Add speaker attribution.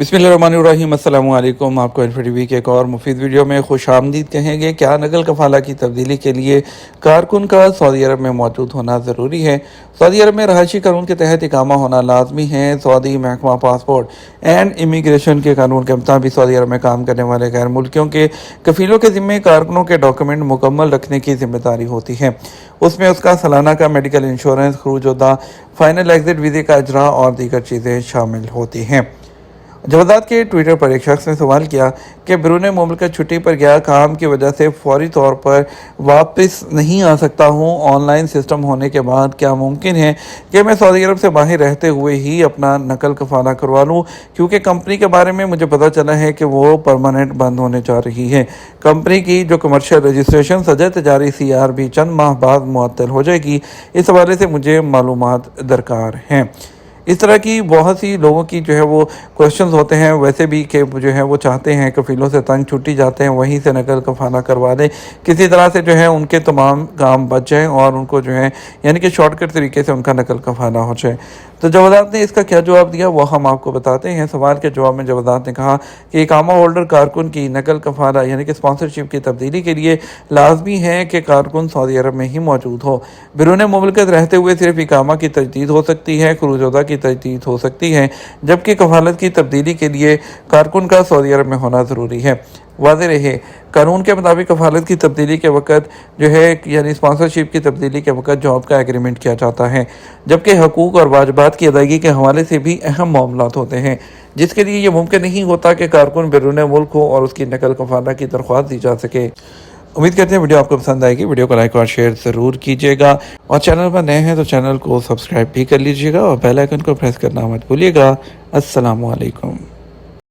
Speaker 1: बिस्मिल्लाहिर्रहमानिर्रहीम। अस्सलाम वालेकुम। आपको इन्फो टीवी के एक और मुफीद वीडियो में खुश आमदीद कहेंगे। क्या नकल कफाला की तब्दीली के लिए कारकुन का सऊदी अरब में मौजूद होना ज़रूरी है? सऊदी अरब में रहायशी कानून के तहत इकामा होना लाजमी है। सऊदी महकमा पासपोर्ट एंड इमिग्रेशन के कानून के मुताबिक सऊदी अरब में काम करने वाले गैर मुल्कियों के कफीलों के ज़िम्मे कारकुनों के डॉक्यूमेंट मुकम्मल रखने की जिम्मेदारी होती है। उसमें उसका सालाना का मेडिकल इंश्योरेंस, खरूज फाइनल एग्जिट वीज़े का इजरा और दीगर चीज़ें शामिल होती हैं। जवादात के ट्विटर पर एक शख्स ने सवाल किया कि बैरून मुल्क छुट्टी पर गया, काम की वजह से फौरी तौर पर वापस नहीं आ सकता हूँ। ऑनलाइन सिस्टम होने के बाद क्या मुमकिन है कि मैं सऊदी अरब से बाहर रहते हुए ही अपना नकल कफाला करवा लूँ? क्योंकि कंपनी के बारे में मुझे पता चला है कि वो परमानेंट बंद होने जा रही है। कंपनी की जो कमर्शियल रजिस्ट्रेशन सजा तजारी CR भी चंद माह बाद मुअत्तल हो जाएगी। इस हवाले से मुझे मालूमात दरकार हैं। इस तरह की बहुत सी लोगों की जो है वो क्वेश्चंस होते हैं वैसे भी कि जो है वो चाहते हैं कफ़ीलों से तंग छुट्टी जाते हैं, वहीं से नकल कफाला करवा दें, किसी तरह से जो है उनके तमाम काम बच जाएँ और उनको जो है यानी कि शॉर्टकट तरीके से उनका नकल कफाला हो जाए। तो जवादात ने इसका क्या जवाब दिया वो हम आपको बताते हैं। सवाल के जवाब में जवादात ने कहा कि इकामा होल्डर कारकुन की नकल कफाला यानी कि स्पॉन्सरशिप की तब्दीली के लिए लाजमी है कि कारकुन सऊदी अरब में ही मौजूद हो। बैरून मुल्क रहते हुए सिर्फ इकामा की तजदीद हो सकती है, खरूज की तजदीद हो सकती है, जबकि कफालत की तब्दीली के लिए कारकुन का सऊदी अरब में होना ज़रूरी है। वाज़ेह रहे, कानून के मुताबिक कफालत की तब्दीली के वक़्त जो है यानी स्पॉन्सरशिप की तब्दीली के वक़्त जॉब का एग्रीमेंट किया जाता है, जबकि हकूक़ और वाजिबात की अदायगी के हवाले से भी अहम मामलात होते हैं, जिसके लिए ये मुमकिन नहीं होता कि कारकुन बैरून मुल्क हो और उसकी नकल कफाला की दरख्वास्त दी जा सके। उम्मीद करते हैं वीडियो आपको पसंद आएगी। वीडियो को लाइक और शेयर ज़रूर कीजिएगा और चैनल पर नए हैं तो चैनल को सब्सक्राइब भी कर लीजिएगा और बेल आइकन को प्रेस करना मत भूलिएगा। अस्सलाम वालेकुम।